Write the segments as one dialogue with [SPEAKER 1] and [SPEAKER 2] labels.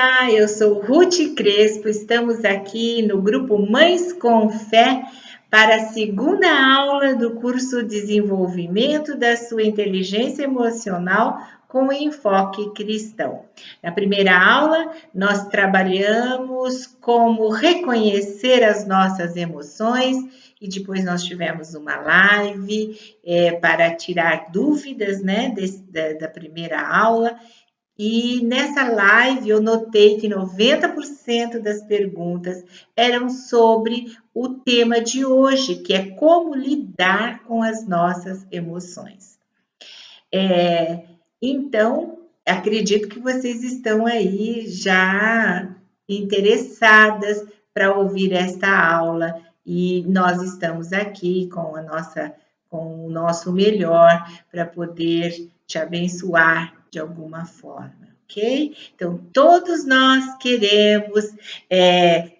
[SPEAKER 1] Olá, eu sou Ruth Crespo, estamos aqui no grupo Mães com Fé para a segunda aula do curso Desenvolvimento da sua Inteligência Emocional com enfoque cristão. Na primeira aula, nós trabalhamos como reconhecer as nossas emoções e depois nós tivemos uma live para tirar dúvidas, né, da primeira aula. E nessa live eu notei que 90% das perguntas eram sobre o tema de hoje, que é como lidar com as nossas emoções. Então, acredito que vocês estão aí já interessadas para ouvir esta aula e nós estamos aqui com o nosso melhor para poder te abençoar de alguma forma, ok? Então, todos nós queremos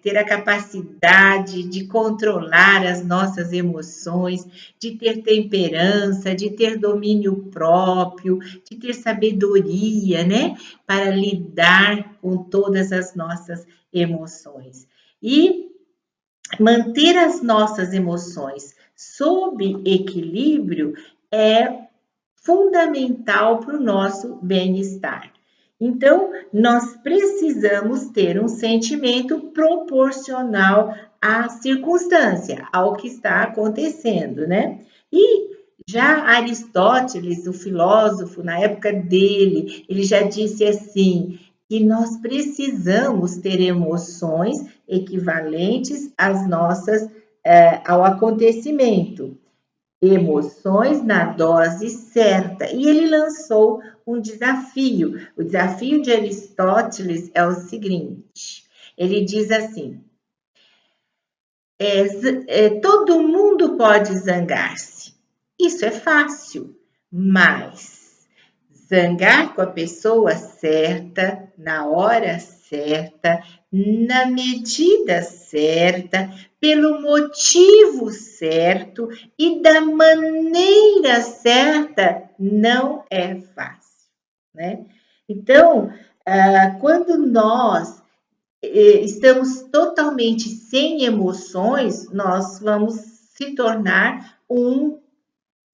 [SPEAKER 1] ter a capacidade de controlar as nossas emoções, de ter temperança, de ter domínio próprio, de ter sabedoria, né? Para lidar com todas as nossas emoções. E manter as nossas emoções sob equilíbrio é fundamental para o nosso bem-estar. Então, nós precisamos ter um sentimento proporcional à circunstância, ao que está acontecendo, né? E já Aristóteles, o filósofo, na época dele, ele já disse assim, que nós precisamos ter emoções equivalentes às nossas, ao acontecimento. Emoções na dose certa. E ele lançou um desafio. O desafio de Aristóteles é o seguinte: ele diz assim: todo mundo pode zangar-se. Isso é fácil, mas zangar com a pessoa certa, na hora certa, na medida certa, pelo motivo certo e da maneira certa, não é fácil, né? Então, quando nós estamos totalmente sem emoções, nós vamos se tornar um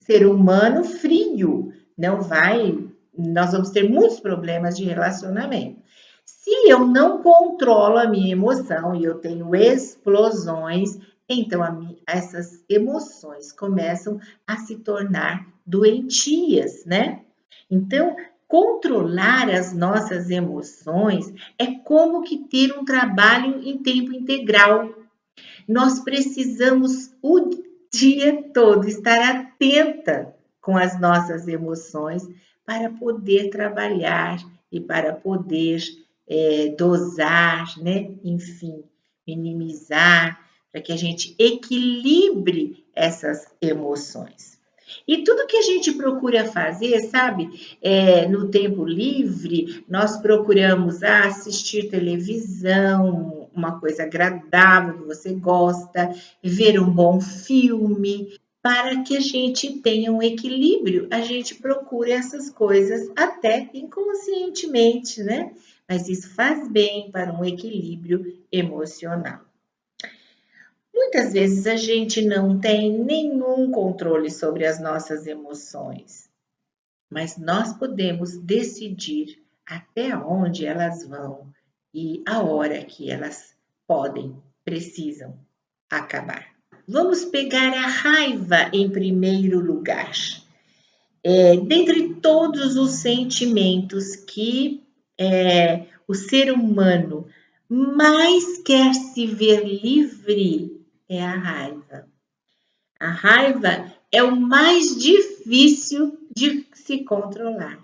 [SPEAKER 1] ser humano frio, nós vamos ter muitos problemas de relacionamento. Se eu não controlo a minha emoção e eu tenho explosões, então essas emoções começam a se tornar doentias, né? Então, controlar as nossas emoções é como que ter um trabalho em tempo integral. Nós precisamos o dia todo estar atenta com as nossas emoções para poder trabalhar e para poder dosar, né? Enfim, minimizar, para que a gente equilibre essas emoções. E tudo que a gente procura fazer, sabe, no tempo livre, nós procuramos assistir televisão, uma coisa agradável que você gosta, ver um bom filme, para que a gente tenha um equilíbrio, a gente procura essas coisas até inconscientemente, né? Mas isso faz bem para um equilíbrio emocional. Muitas vezes a gente não tem nenhum controle sobre as nossas emoções, mas nós podemos decidir até onde elas vão e a hora que elas precisam acabar. Vamos pegar a raiva em primeiro lugar. Dentre todos os sentimentos que o ser humano mais quer se ver livre, é a raiva. A raiva é o mais difícil de se controlar.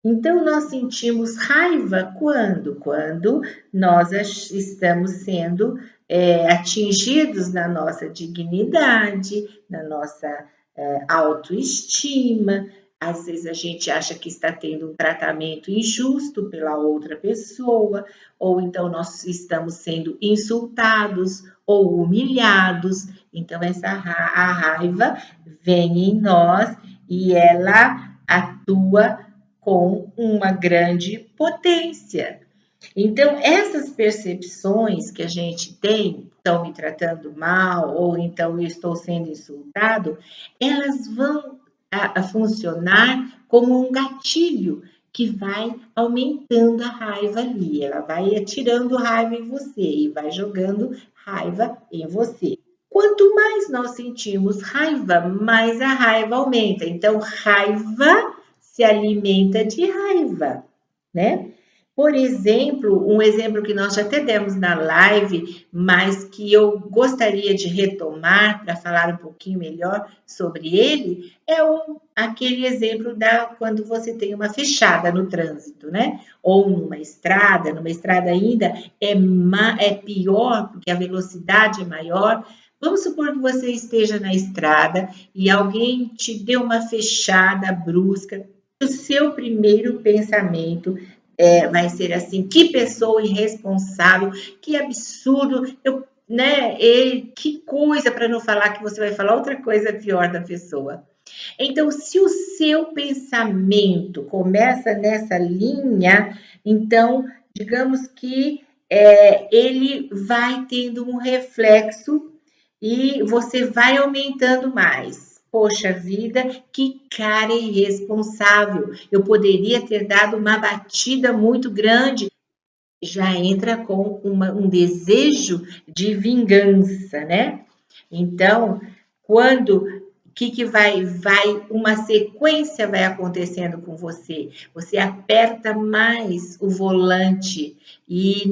[SPEAKER 1] Então, nós sentimos raiva quando? Quando nós estamos sendo atingidos na nossa dignidade, na nossa autoestima. Às vezes a gente acha que está tendo um tratamento injusto pela outra pessoa, ou então nós estamos sendo insultados ou humilhados. Então, a raiva vem em nós e ela atua com uma grande potência. Então, essas percepções que a gente tem, estão me tratando mal, ou então eu estou sendo insultado, elas vão a funcionar como um gatilho que vai aumentando a raiva ali. Ela vai atirando raiva em você e vai jogando raiva em você. Quanto mais nós sentimos raiva, mais a raiva aumenta. Então, raiva se alimenta de raiva, né? Por exemplo, um exemplo que nós já até demos na live, mas que eu gostaria de retomar para falar um pouquinho melhor sobre ele, é aquele exemplo da quando você tem uma fechada no trânsito, né? Ou numa estrada ainda é pior, porque a velocidade é maior. Vamos supor que você esteja na estrada e alguém te deu uma fechada brusca. O seu primeiro pensamento vai ser assim, que pessoa irresponsável, que absurdo, né? Que coisa, para não falar que você vai falar outra coisa pior da pessoa. Então, se o seu pensamento começa nessa linha, então, digamos que ele vai tendo um reflexo e você vai aumentando mais. Poxa vida, que cara irresponsável! Eu poderia ter dado uma batida muito grande. Já entra com um desejo de vingança, né? Então, quando que uma sequência vai acontecendo com você. Você aperta mais o volante e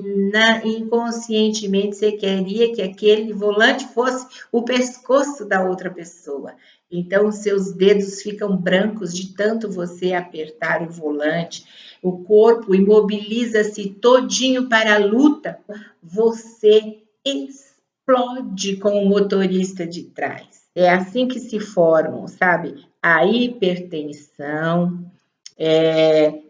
[SPEAKER 1] inconscientemente você queria que aquele volante fosse o pescoço da outra pessoa. Então, seus dedos ficam brancos de tanto você apertar o volante. O corpo imobiliza-se todinho para a luta. Você explode com o motorista de trás. É assim que se formam, sabe? A hipertensão,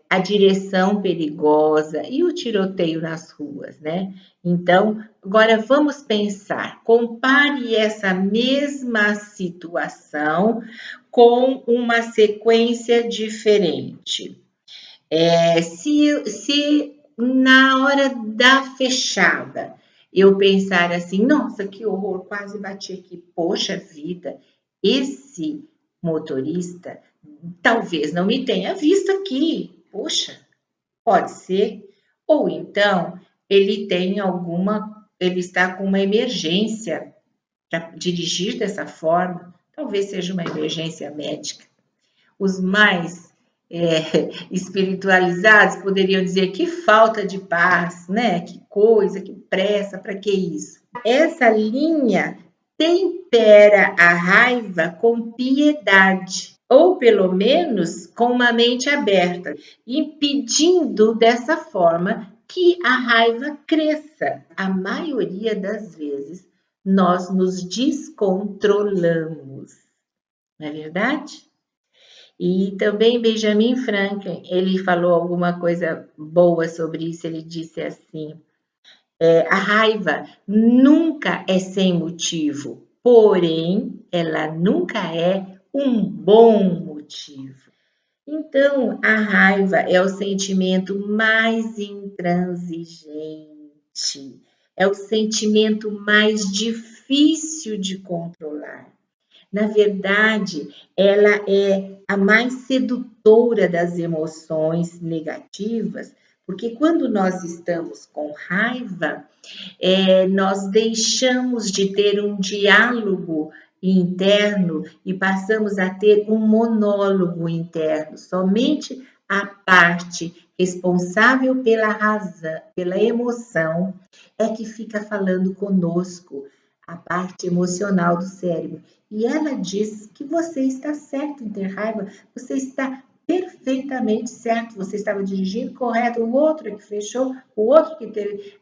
[SPEAKER 1] a direção perigosa e o tiroteio nas ruas, né? Então, agora vamos pensar, compare essa mesma situação com uma sequência diferente. Se na hora da fechada eu pensar assim, nossa, que horror, quase bati aqui, poxa vida, esse motorista talvez não me tenha visto aqui, poxa, pode ser. Ou então ele está com uma emergência para dirigir dessa forma, talvez seja uma emergência médica. Os mais espiritualizados poderiam dizer que falta de paz, né? Que coisa, que pressa, para que isso? Essa linha tempera a raiva com piedade, ou pelo menos com uma mente aberta, impedindo dessa forma que a raiva cresça. A maioria das vezes nós nos descontrolamos, não é verdade? E também Benjamin Franklin, ele falou alguma coisa boa sobre isso, ele disse assim, a raiva nunca é sem motivo, porém, ela nunca é um bom motivo. Então, a raiva é o sentimento mais intransigente, é o sentimento mais difícil de controlar. Na verdade, ela é a mais sedutora das emoções negativas, porque quando nós estamos com raiva, nós deixamos de ter um diálogo interno e passamos a ter um monólogo interno. Somente a parte responsável pela razão, pela emoção, é que fica falando conosco, a parte emocional do cérebro. E ela diz que você está certo em ter raiva, você está perfeitamente certo, você estava dirigindo correto, o outro é que fechou, o outro que teve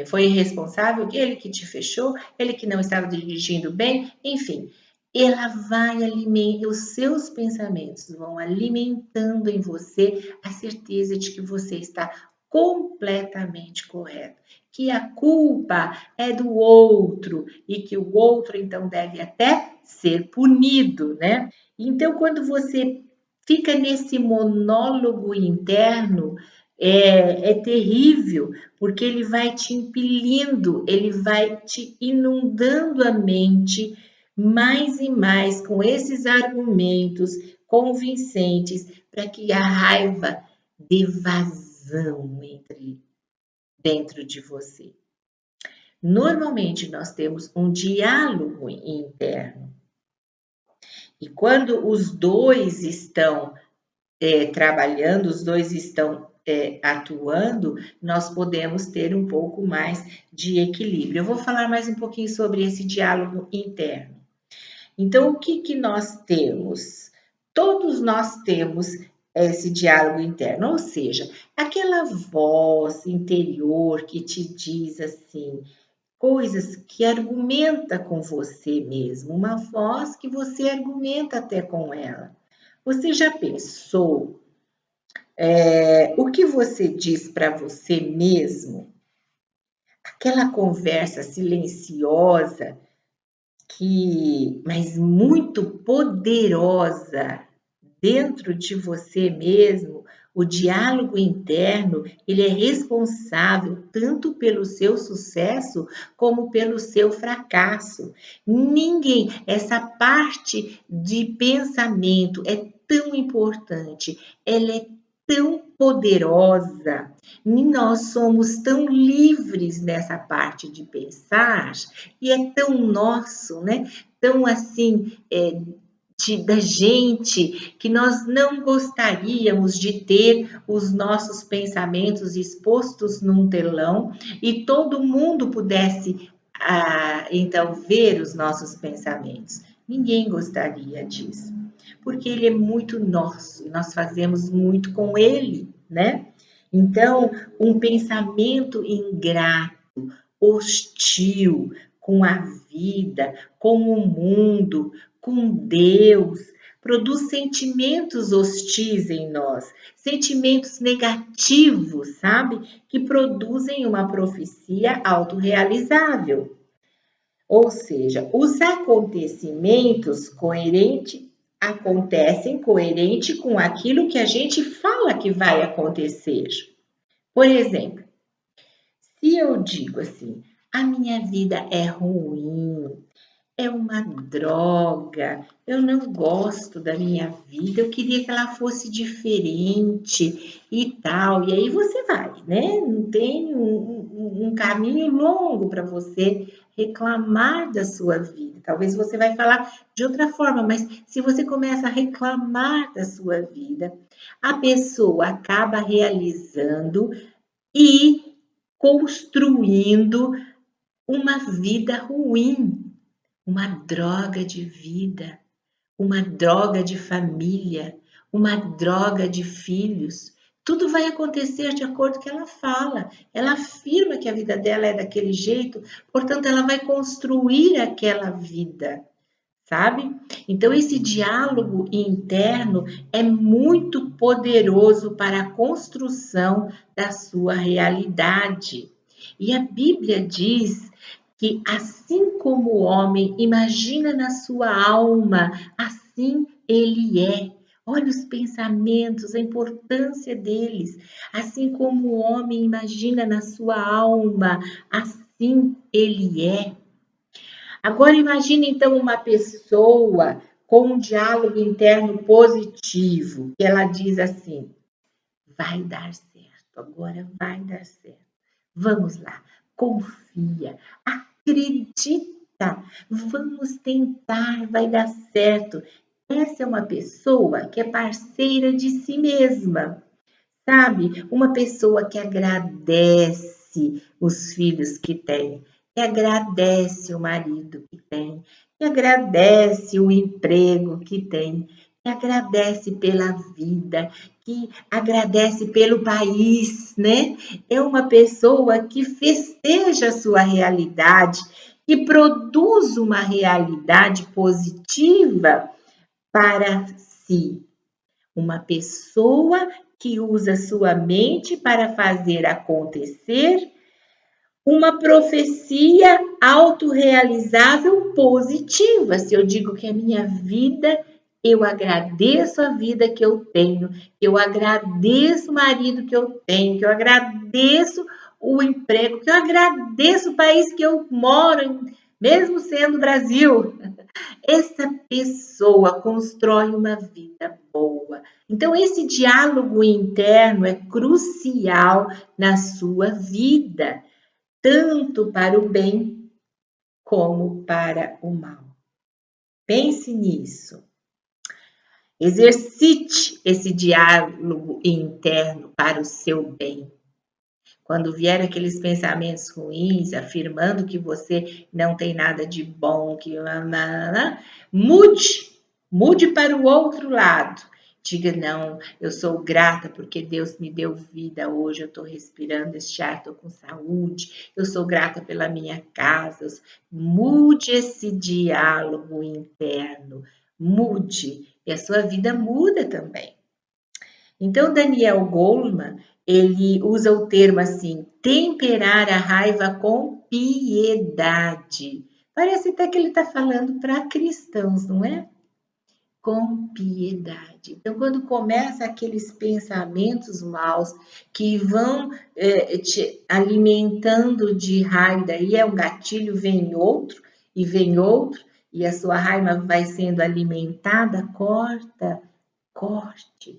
[SPEAKER 1] foi irresponsável, ele que te fechou, ele que não estava dirigindo bem, enfim. Ela vai alimentar, os seus pensamentos vão alimentando em você a certeza de que você está completamente correto, que a culpa é do outro e que o outro então deve até ser punido, né? Então, quando você fica nesse monólogo interno, é terrível, porque ele vai te impelindo, ele vai te inundando a mente mais e mais com esses argumentos convincentes para que a raiva dê vazão dentro de você. Normalmente nós temos um diálogo interno. E quando os dois estão trabalhando, os dois estão atuando, nós podemos ter um pouco mais de equilíbrio. Eu vou falar mais um pouquinho sobre esse diálogo interno. Então, o que nós temos? Todos nós temos esse diálogo interno, ou seja, aquela voz interior que te diz assim, coisas que argumenta com você mesmo, uma voz que você argumenta até com ela. Você já pensou o que você diz para você mesmo? Aquela conversa silenciosa, mas muito poderosa dentro de você mesmo. O diálogo interno, ele é responsável tanto pelo seu sucesso como pelo seu fracasso. Ninguém, essa parte de pensamento é tão importante, ela é tão poderosa, e nós somos tão livres nessa parte de pensar, e é tão nosso, né? Tão assim, da gente, que nós não gostaríamos de ter os nossos pensamentos expostos num telão e todo mundo pudesse, então, ver os nossos pensamentos. Ninguém gostaria disso, porque ele é muito nosso e nós fazemos muito com ele, né? Então, um pensamento ingrato, hostil com a vida, com o mundo, com Deus, produz sentimentos hostis em nós, sentimentos negativos, sabe? Que produzem uma profecia autorrealizável. Ou seja, os acontecimentos acontecem coerente com aquilo que a gente fala que vai acontecer. Por exemplo, se eu digo assim, a minha vida é ruim, é uma droga, eu não gosto da minha vida, eu queria que ela fosse diferente e tal. E aí você vai, né? Não tem um caminho longo para você reclamar da sua vida. Talvez você vai falar de outra forma, mas se você começa a reclamar da sua vida, a pessoa acaba realizando e construindo uma vida ruim, uma droga de vida, uma droga de família, uma droga de filhos. Tudo vai acontecer de acordo com o que ela fala. Ela afirma que a vida dela é daquele jeito, portanto, ela vai construir aquela vida, sabe? Então, esse diálogo interno é muito poderoso para a construção da sua realidade. E a Bíblia diz que assim como o homem imagina na sua alma, assim ele é. Olha os pensamentos, a importância deles. Assim como o homem imagina na sua alma, assim ele é. Agora imagine então uma pessoa com um diálogo interno positivo, que ela diz assim: vai dar certo, agora vai dar certo. Vamos lá, confia, acredita, vamos tentar, vai dar certo. Essa é uma pessoa que é parceira de si mesma, sabe? Uma pessoa que agradece os filhos que tem, que agradece o marido que tem, que agradece o emprego que tem, que agradece pela vida, que agradece pelo país, né? É uma pessoa que festeja a sua realidade, que produz uma realidade positiva para si. Uma pessoa que usa sua mente para fazer acontecer uma profecia autorrealizável positiva. Se eu digo que a minha vida Eu agradeço a vida que eu tenho, eu agradeço o marido que eu tenho, que eu agradeço o emprego, que eu agradeço o país que eu moro, mesmo sendo Brasil. Essa pessoa constrói uma vida boa. Então, esse diálogo interno é crucial na sua vida, tanto para o bem como para o mal. Pense nisso. Exercite esse diálogo interno para o seu bem. Quando vier aqueles pensamentos ruins, afirmando que você não tem nada de bom, que mude para o outro lado. Diga, não, eu sou grata porque Deus me deu vida hoje, eu estou respirando este ar, estou com saúde, eu sou grata pela minha casa. Mude esse diálogo interno, mude, e a sua vida muda também. Então, Daniel Goleman, ele usa o termo assim, temperar a raiva com piedade. Parece até que ele está falando para cristãos, não é? Com piedade. Então, quando começa aqueles pensamentos maus que vão te alimentando de raiva, daí é um gatilho, vem outro, e a sua raiva vai sendo alimentada, corte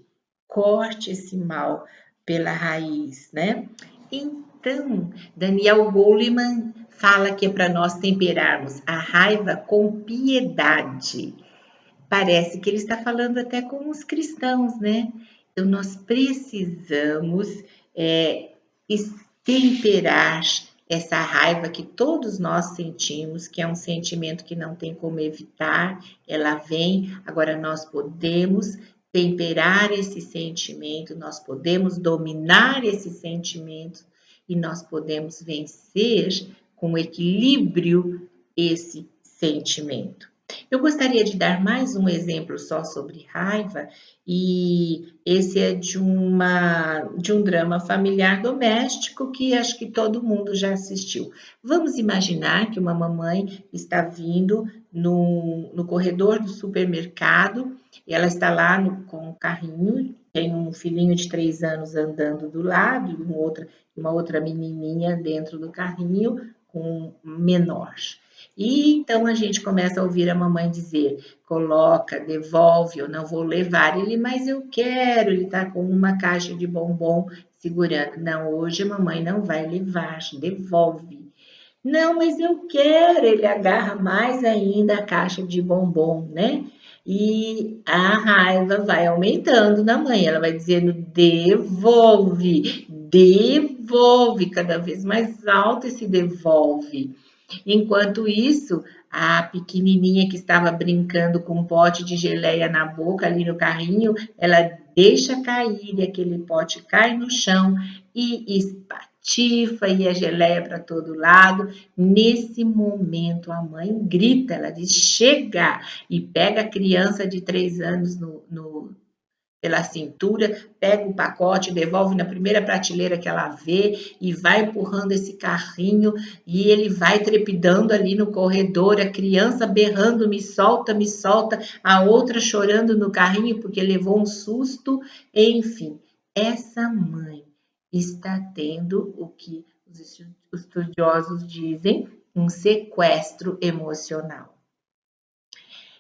[SPEAKER 1] esse mal pela raiz, né? Então, Daniel Goleman fala que é para nós temperarmos a raiva com piedade. Parece que ele está falando até com os cristãos, né? Então, nós precisamos temperar essa raiva que todos nós sentimos, que é um sentimento que não tem como evitar, ela vem, agora nós podemos temperar esse sentimento, nós podemos dominar esse sentimento e nós podemos vencer com equilíbrio esse sentimento. Eu gostaria de dar mais um exemplo só sobre raiva, e esse é de um drama familiar doméstico que acho que todo mundo já assistiu. Vamos imaginar que uma mamãe está vindo no corredor do supermercado, e ela está lá com um carrinho, tem um filhinho de 3 anos andando do lado e uma outra menininha dentro do carrinho com um menor. E então a gente começa a ouvir a mamãe dizer, coloca, devolve, eu não vou levar ele, mas eu quero, ele está com uma caixa de bombom segurando. Não, hoje a mamãe não vai levar, devolve. Não, mas eu quero, ele agarra mais ainda a caixa de bombom, né? E a raiva vai aumentando na mãe, ela vai dizendo, devolve, devolve, cada vez mais alto esse devolve. Enquanto isso, a pequenininha que estava brincando com um pote de geleia na boca ali no carrinho, ela deixa cair e aquele pote cai no chão e espatifa e a geleia para todo lado. Nesse momento, a mãe grita, ela diz, chega! E pega a criança de 3 anos pela cintura, pega o pacote, devolve na primeira prateleira que ela vê e vai empurrando esse carrinho e ele vai trepidando ali no corredor, a criança berrando, me solta, a outra chorando no carrinho porque levou um susto, enfim. Essa mãe está tendo o que os estudiosos dizem, um sequestro emocional.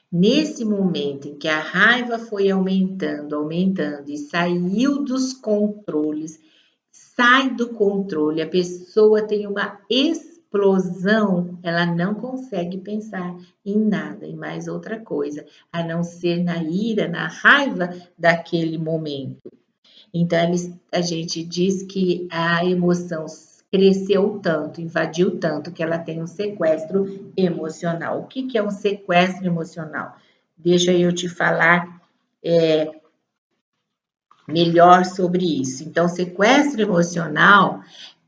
[SPEAKER 1] Nesse momento em que a raiva foi aumentando e saiu dos controles, sai do controle, a pessoa tem uma explosão, ela não consegue pensar em nada, em mais outra coisa, a não ser na ira, na raiva daquele momento. Então, a gente diz que a emoção cresceu tanto, invadiu tanto, que ela tem um sequestro emocional. O que é um sequestro emocional? Deixa eu te falar melhor sobre isso. Então, sequestro emocional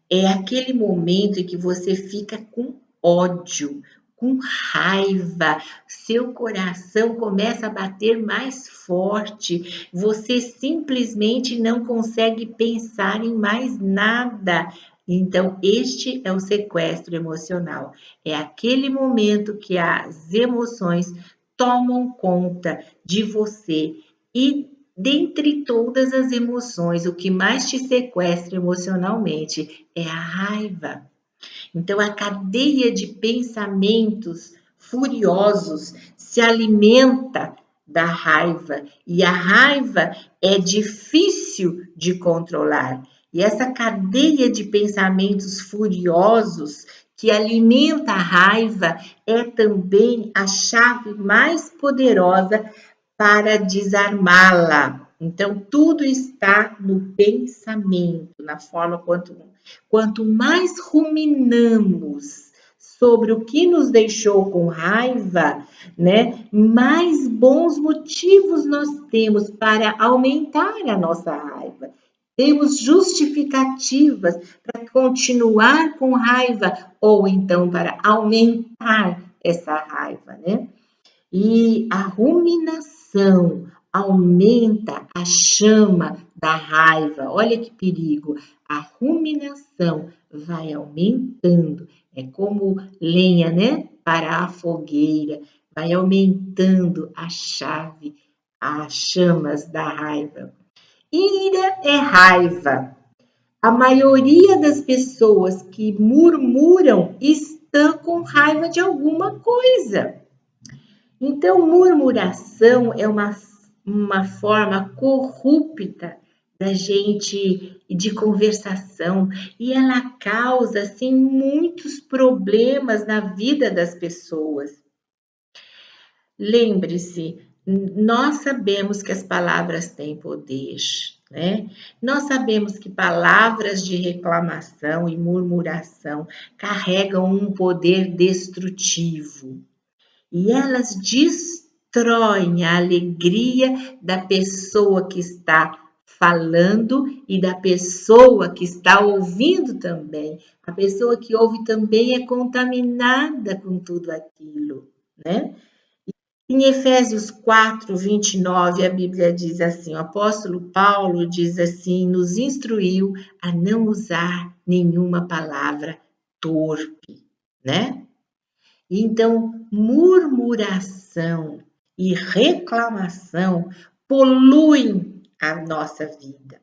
[SPEAKER 1] é aquele momento em que você fica com ódio, com raiva, seu coração começa a bater mais forte, você simplesmente não consegue pensar em mais nada. Então, este é o sequestro emocional. É aquele momento que as emoções tomam conta de você e dentre todas as emoções, o que mais te sequestra emocionalmente é a raiva. Então, a cadeia de pensamentos furiosos se alimenta da raiva e a raiva é difícil de controlar. E essa cadeia de pensamentos furiosos que alimenta a raiva é também a chave mais poderosa para desarmá-la. Então, tudo está no pensamento, na forma quanto mais ruminamos sobre o que nos deixou com raiva, né, mais bons motivos nós temos para aumentar a nossa raiva. Temos justificativas para continuar com raiva ou então para aumentar essa raiva, né? E a ruminação aumenta a chama da raiva. Olha que perigo! A ruminação vai aumentando. É como lenha, né? Para a fogueira. Vai aumentando a chave, as chamas da raiva. Ira é raiva. A maioria das pessoas que murmuram estão com raiva de alguma coisa. Então, murmuração é uma forma corrupta da gente de conversação e ela causa assim muitos problemas na vida das pessoas. Lembre-se, nós sabemos que as palavras têm poder, né? Nós sabemos que palavras de reclamação e murmuração carregam um poder destrutivo. E elas destroem a alegria da pessoa que está falando e da pessoa que está ouvindo também. A pessoa que ouve também é contaminada com tudo aquilo, né? Em Efésios 4, 29, a Bíblia diz assim, o apóstolo Paulo diz assim, nos instruiu a não usar nenhuma palavra torpe, né? Então, murmuração e reclamação poluem a nossa vida.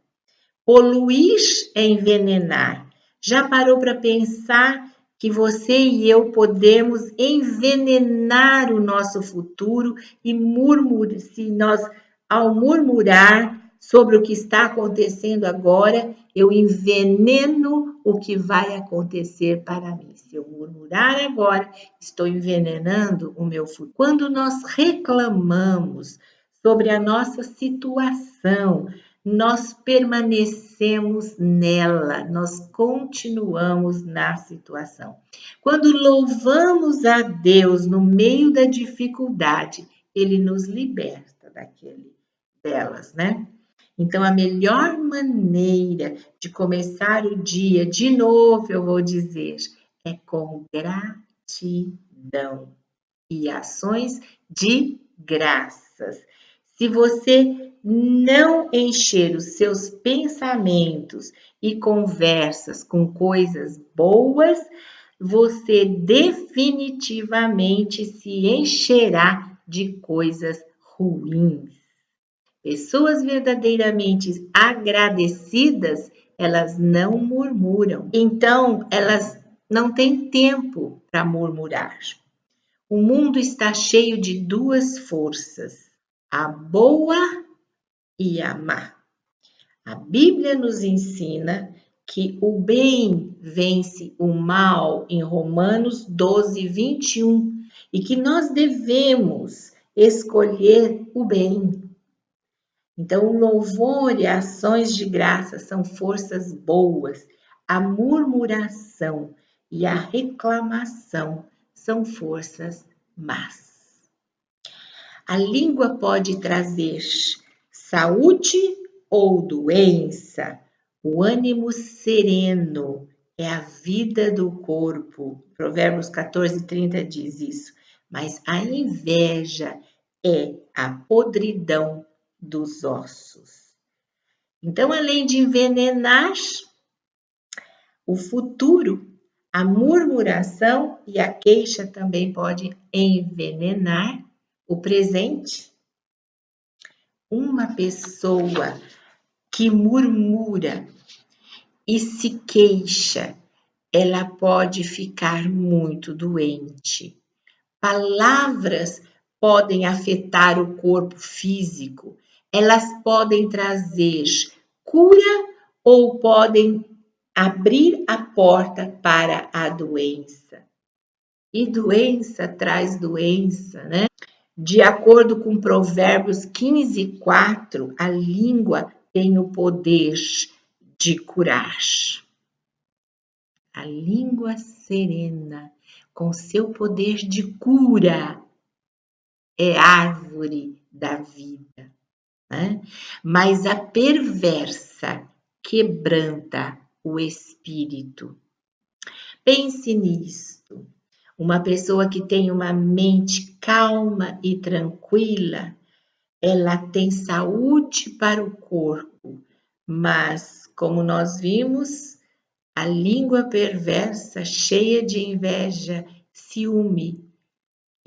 [SPEAKER 1] Poluir é envenenar. Já parou para pensar que você e eu podemos envenenar o nosso futuro e murmurar, se nós, ao murmurar sobre o que está acontecendo agora, eu enveneno o que vai acontecer para mim. Se eu murmurar agora, estou envenenando o meu futuro. Quando nós reclamamos sobre a nossa situação, nós permanecemos nela, nós continuamos na situação. Quando louvamos a Deus no meio da dificuldade, Ele nos liberta delas, né? Então, a melhor maneira de começar o dia, de novo eu vou dizer, é com gratidão e ações de graças. Se você não encher os seus pensamentos e conversas com coisas boas, você definitivamente se encherá de coisas ruins. Pessoas verdadeiramente agradecidas, elas não murmuram. Então, elas não têm tempo para murmurar. O mundo está cheio de duas forças, a boa e a má. A Bíblia nos ensina que o bem vence o mal em Romanos 12, 21 e que nós devemos escolher o bem. Então, o louvor e ações de graça são forças boas. A murmuração e a reclamação são forças más. A língua pode trazer saúde ou doença. O ânimo sereno é a vida do corpo. Provérbios 14:30 diz isso. Mas a inveja é a podridão dos ossos. Então, além de envenenar o futuro, a murmuração e a queixa também podem envenenar o presente. Uma pessoa que murmura e se queixa, ela pode ficar muito doente. Palavras podem afetar o corpo físico, elas podem trazer cura ou podem abrir a porta para a doença. E doença traz doença, né? De acordo com Provérbios 15:4, a língua tem o poder de curar. A língua serena, com seu poder de cura, é árvore da vida, né? Mas a perversa quebranta o espírito. Pense nisto. Uma pessoa que tem uma mente calma e tranquila, ela tem saúde para o corpo, mas, como nós vimos, a língua perversa, cheia de inveja, ciúme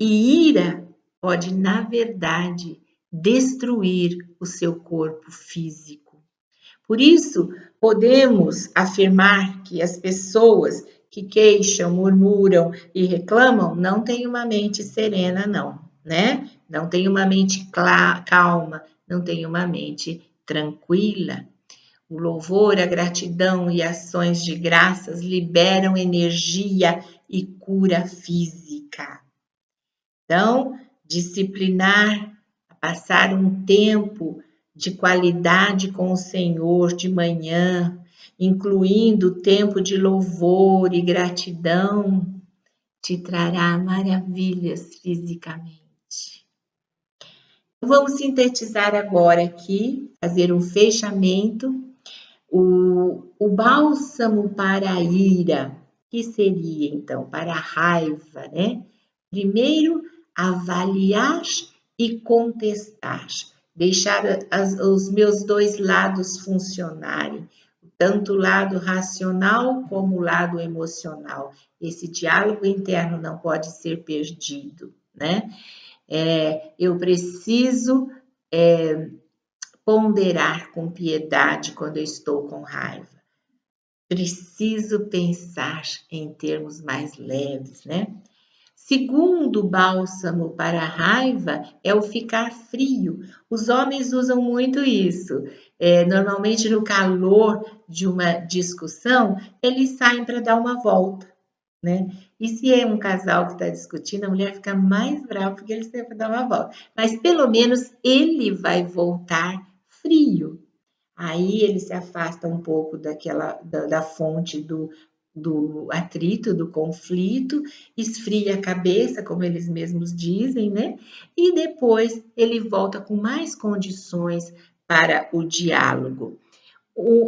[SPEAKER 1] e ira, pode, na verdade, destruir o seu corpo físico. Por isso, podemos afirmar que as pessoas que queixam, murmuram e reclamam não têm uma mente serena, não, né? Não tem uma mente calma, não tem uma mente tranquila. O louvor, a gratidão e ações de graças liberam energia e cura física. Então, disciplinar, passar um tempo de qualidade com o Senhor de manhã, incluindo tempo de louvor e gratidão, te trará maravilhas fisicamente. Vamos sintetizar agora aqui, fazer um fechamento. O bálsamo para a ira, que seria então para a raiva, né? Primeiro, avaliar e contestar, deixar os meus dois lados funcionarem, tanto o lado racional como o lado emocional. Esse diálogo interno não pode ser perdido, né? Eu preciso ponderar com piedade quando eu estou com raiva. Preciso pensar em termos mais leves, né? Segundo bálsamo para a raiva é o ficar frio. Os homens usam muito isso. Normalmente, no calor de uma discussão, eles saem para dar uma volta, né? E se é um casal que está discutindo, a mulher fica mais brava porque ele sempre dá uma volta. Mas pelo menos ele vai voltar frio. Aí ele se afasta um pouco da fonte do atrito, do conflito, esfria a cabeça, como eles mesmos dizem, né? E depois ele volta com mais condições para o diálogo.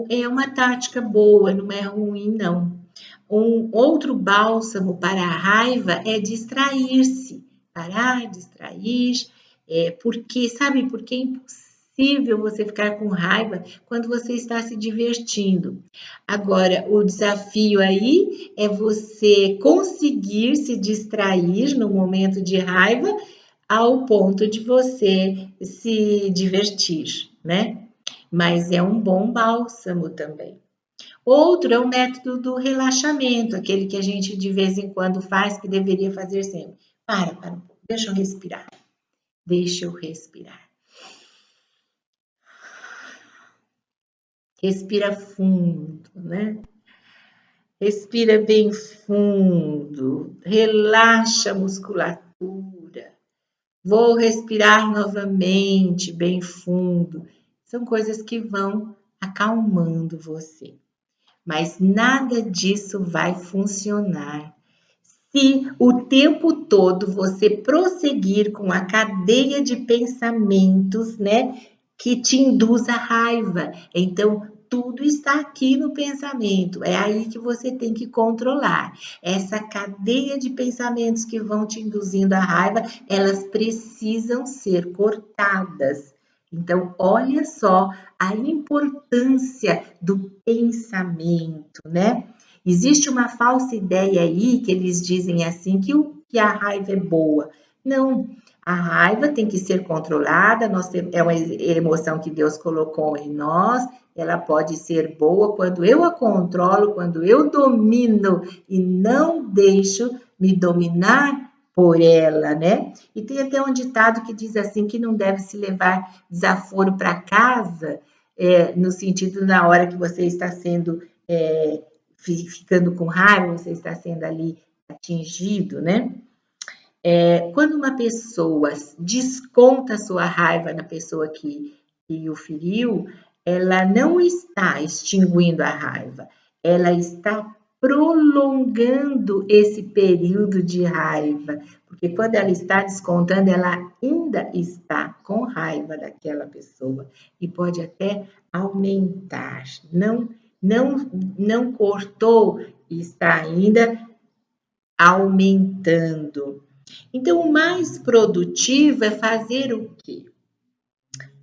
[SPEAKER 1] É uma tática boa, não é ruim, não. Um outro bálsamo para a raiva é distrair-se, parar, distrair, porque, sabe, porque é impossível você ficar com raiva quando você está se divertindo. Agora, o desafio aí é você conseguir se distrair no momento de raiva ao ponto de você se divertir, né? Mas é um bom bálsamo também. Outro é o método do relaxamento, aquele que a gente de vez em quando faz, que deveria fazer sempre. Para um pouco, deixa eu respirar. Deixa eu respirar. Respira fundo, né? Respira bem fundo, relaxa a musculatura. Vou respirar novamente, bem fundo. São coisas que vão acalmando você. Mas nada disso vai funcionar se o tempo todo você prosseguir com a cadeia de pensamentos, né, que te induz a raiva. Então, tudo está aqui no pensamento, é aí que você tem que controlar. Essa cadeia de pensamentos que vão te induzindo a raiva, elas precisam ser cortadas. Então, olha só a importância do pensamento, né? Existe uma falsa ideia aí que eles dizem assim que a raiva é boa. Não, A raiva tem que ser controlada, é uma emoção que Deus colocou em nós, ela pode ser boa quando eu a controlo, quando eu domino e não deixo me dominar por ela, né? E tem até um ditado que diz assim que não deve se levar desaforo para casa, no sentido na hora que você está sendo ficando com raiva, você está sendo ali atingido, né? Quando uma pessoa desconta a sua raiva na pessoa que o feriu, ela não está extinguindo a raiva, ela está prolongando esse período de raiva, porque quando ela está descontando, ela ainda está com raiva daquela pessoa e pode até aumentar. Não cortou e está ainda aumentando. Então, o mais produtivo é fazer o quê?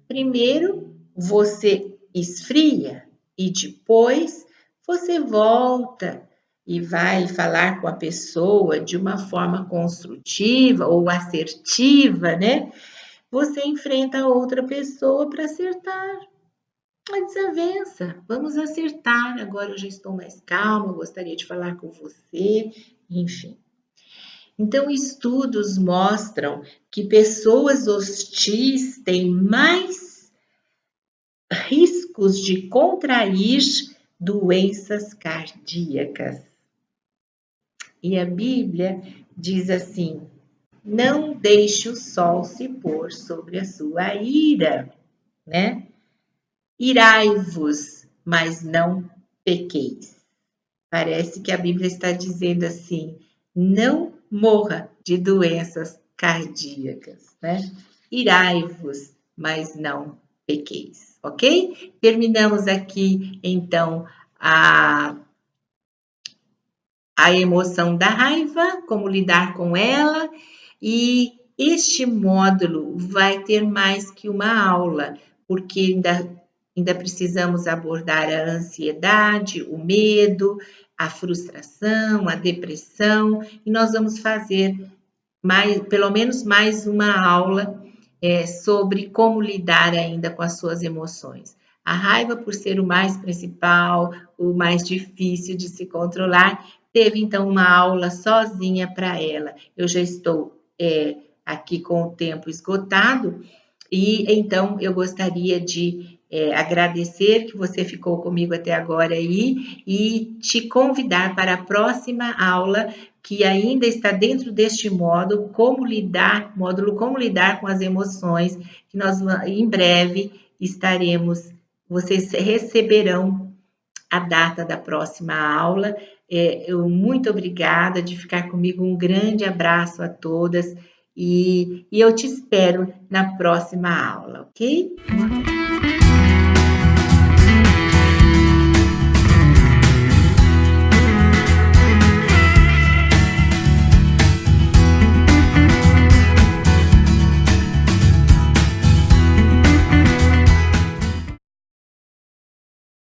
[SPEAKER 1] Primeiro, você esfria e depois você volta e vai falar com a pessoa de uma forma construtiva ou assertiva, né? Você enfrenta a outra pessoa para acertar a desavença. Vamos acertar. Agora eu já estou mais calma, gostaria de falar com você, enfim. Então, estudos mostram que pessoas hostis têm mais riscos de contrair doenças cardíacas. E a Bíblia diz assim: não deixe o sol se pôr sobre a sua ira, né? Irai-vos, mas não pequeis. Parece que a Bíblia está dizendo assim: não morra de doenças cardíacas, né? Irai-vos, mas não pequeis, ok? Terminamos aqui, então, a emoção da raiva, como lidar com ela, e este módulo vai ter mais que uma aula, porque ainda precisamos abordar a ansiedade, o medo, a frustração, a depressão, e nós vamos fazer pelo menos mais uma aula sobre como lidar ainda com as suas emoções. A raiva, por ser o mais principal, o mais difícil de se controlar, teve então uma aula sozinha para ela. Eu já estou aqui com o tempo esgotado e então eu gostaria de agradecer que você ficou comigo até agora aí e te convidar para a próxima aula que ainda está dentro deste módulo como lidar com as emoções, que nós em breve vocês receberão a data da próxima aula. Muito obrigada de ficar comigo, um grande abraço a todas e eu te espero na próxima aula, ok?